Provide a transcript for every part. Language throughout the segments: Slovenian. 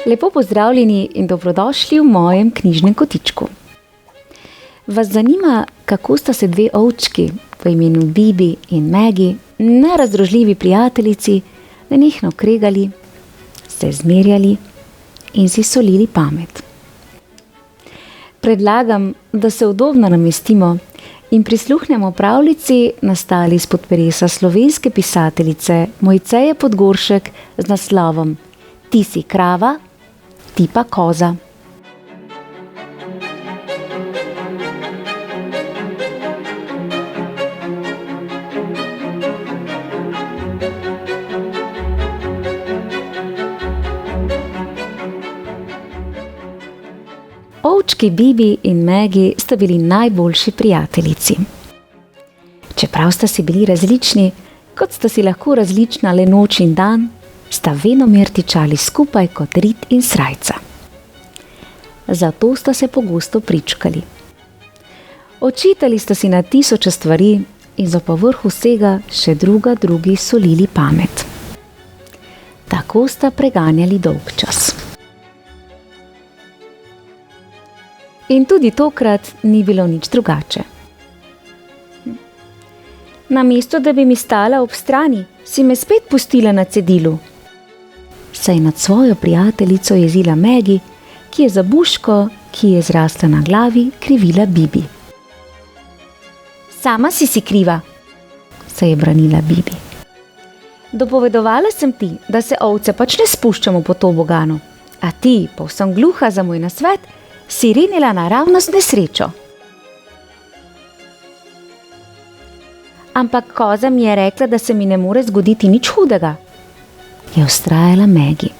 Lepo pozdravljeni in dobrodošli v mojem knjižnem kotičku. Vas zanima, kako sta se dve ovčki po imenu Bibi in Maggie, nerazdružljivi prijateljici, nenehno kregali, se zmerjali in si solili pamet. Predlagam, da se udobno namestimo in prisluhnemo pravljici, nastali izpod peresa slovenske pisateljice Mojceje Podgoršek z naslovom Ti si krava, ti pa koza. Ovčki Bibi in Maggie sta bili najboljši prijateljici. Čeprav sta si bili različni, kot sta si lahko različna le noč in dan, sta venomer tičali skupaj kot rit in srajca. Zato sta se pogosto pričkali. Očitali sta si na tisoče stvari in za povrh vsega še drugi solili pamet. Tako sta preganjali dolgčas. In tudi tokrat ni bilo nič drugače. Namesto, da bi mi stala ob strani, si me spet pustila na cedilu. Se je nad svojo prijateljico jezila Maggie, ki je za buško, ki je zrasla na glavi, krivila Bibi. Sama si kriva, se je branila Bibi. Dopovedovala sem ti, da se ovce pač ne spuščamo po toboganu, a ti, povsem gluha za moj nasvet, si rinila naravnost nesrečo. Ampak koza mi je rekla, da se mi ne more zgoditi nič hudega, je vztrajala Maggie.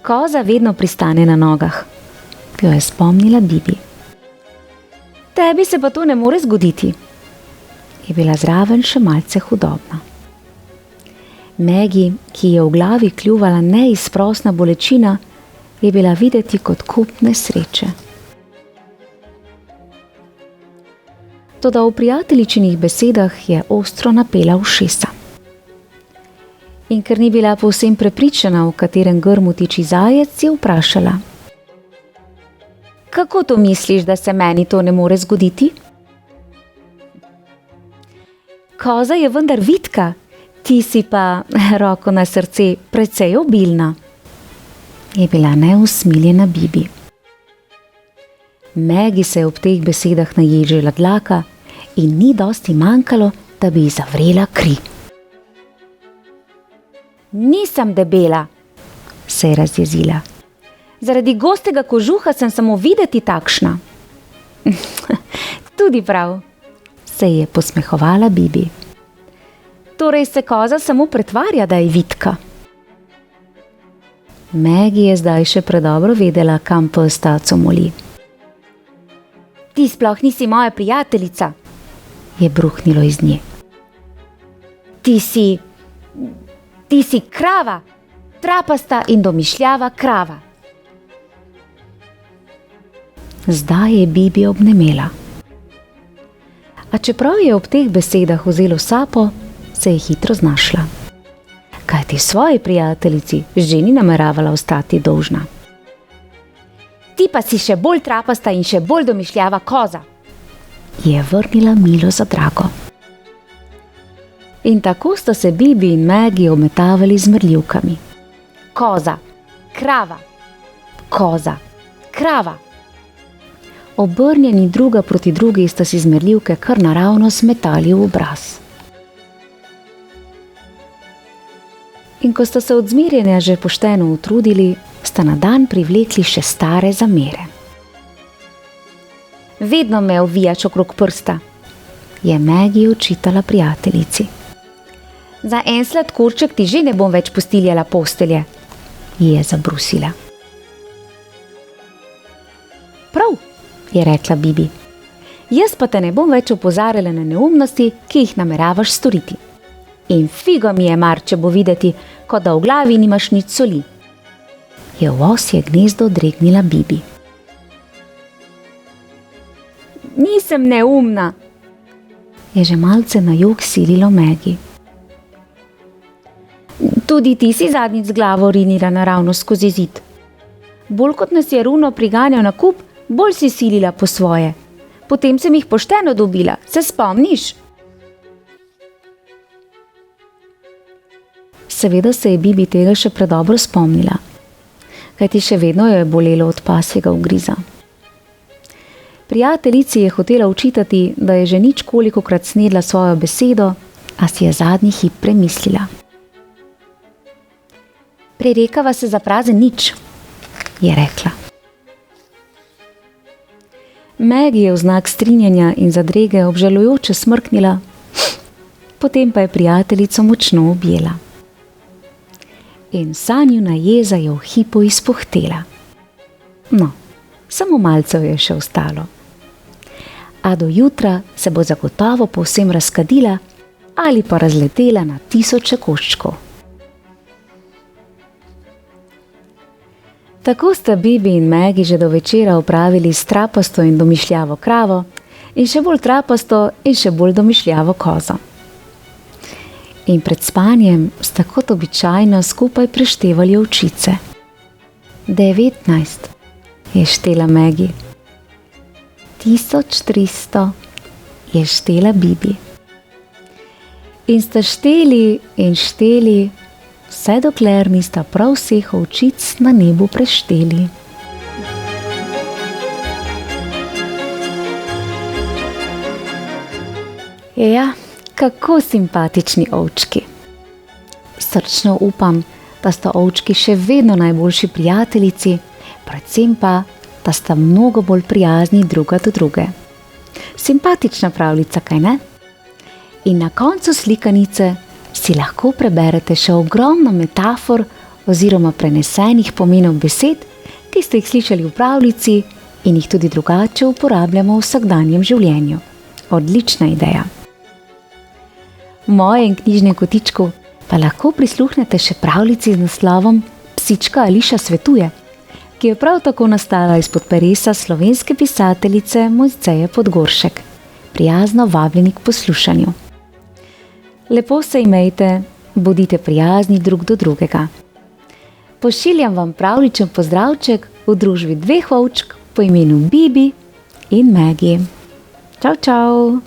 Koza vedno pristane na nogah, jo je spomnila Bibi. Tebi se pa to ne more zgoditi, je bila zraven še malce hudobna. Maggie, ki je v glavi kljuvala neizprosna bolečina, je bila videti kot kup nesreče. Toda v prijateljičinih besedah je ostro napela ušesa. In ker ni bila povsem prepričana, v katerem grmu tiči zajec, je vprašala: Kako to misliš, da se meni to ne more zgoditi? Koza je vendar vitka, ti si pa, roko na srce, precej obilna, je bila neusmiljena Bibi. Maggie se je ob teh besedah naježila dlaka in ni dosti manjkalo, da bi ji zavrela kri. Nisem debela, se je razjezila. Zaradi gostega kožuha sem samo videti takšna. Tudi prav, se je posmehovala Bibi. Torej se koza samo pretvarja, da je vitka. Maggie je zdaj še predobro vedela, kam pes taco moli. Ti sploh nisi moja prijateljica, je bruhnilo iz nje. Ti si krava, trapasta in domišljava krava. Zdaj je Bibi obnemela. A čeprav je ob teh besedah vzelo sapo, se je hitro znašla. Kajti svoji prijateljici že ni nameravala ostati dolžna. Ti pa si še bolj trapasta in še bolj domišljava koza, je vrnila milo za drago. In tako sta se Bibi in Maggie ometavali z mrljivkami. Koza, krava, koza, krava. Obrnjeni druga proti drugi sta si zmerljivke kar naravno smetali v obraz. In ko sta se od zmerjenja že pošteno utrudili, sta na dan privlekli še stare zamere. Vedno me ovijaš okrog prsta, je Maggie očitala prijateljici. Za en sladkorček ti že ne bom več postiljala postelje, ji je zabrusila. Prav, je rekla Bibi. Jaz pa te ne bom več opozarjala na neumnosti, ki jih nameravaš storiti. In figo mi je mar, če bo videti, kot da v glavi nimaš nič soli, je v osje gnezdo dregnila Bibi. Nisem neumna, je že malce na jok sililo Maggie. Tudi ti si zadnjič z glavo rinila naravnost skozi zid. Bolj kot nas je Runo priganjal na kup, bolj si silila po svoje. Potem sem jih pošteno dobila, se spomniš? Seveda se je Bibi tega še predobro spomnila, kajti še vedno jo je bolelo od pasjega ugriza. Prijateljici je hotela učitati, da je že nič kolikokrat snedla svojo besedo, a si je zadnji hip premislila. Prerekava se za prazen nič, je rekla. Maggie je v znak strinjanja in zadrege obžalujoče smrknila, potem pa je prijateljico močno objela. In sanjuna jeza je v hipu izpuhtela. No, samo malce je še ostalo. A do jutra se bo zagotovo povsem razkadila ali pa razletela na tisoče koščkov. Tako sta Bibi in Maggie že do večera opravili s trapasto in domišljavo kravo in še bolj trapasto in še bolj domišljavo kozo. In pred spanjem sta kot običajno skupaj preštevali ovčice. 19, je štela Maggie. 1300, je štela Bibi. In sta šteli in šteli, vse dokler nista prav vseh ovčic na nebu prešteli. Ja, kako simpatični ovčki. Srčno upam, da sta ovčki še vedno najboljši prijateljici, predvsem pa, da sta mnogo bolj prijazni druga do druge. Simpatična pravljica, kaj ne? In na koncu slikanice si lahko preberete še ogromno metafor oziroma prenesenih pomenov besed, ki ste jih slišali v pravljici in jih tudi drugače uporabljamo v vsakdanjem življenju. Odlična ideja. V mojem knjižnem kotičku pa lahko prisluhnete še pravljici z naslovom Psička Ališa svetuje, ki je prav tako nastala izpod peresa slovenske pisateljice Mojceje Podgoršek. Prijazno vabljeni k poslušanju. Lepo se imejte, bodite prijazni drug do drugega. Pošiljam vam pravličen pozdravček v družbi dveh ovčk po imenu Bibi in Maggie. Čau, čau!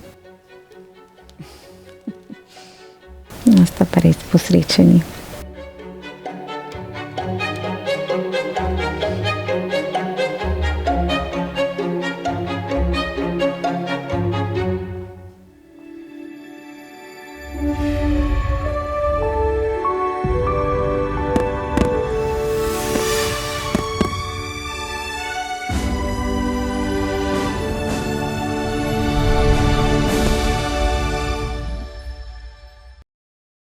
No, sta pa res posrečeni. Thank you.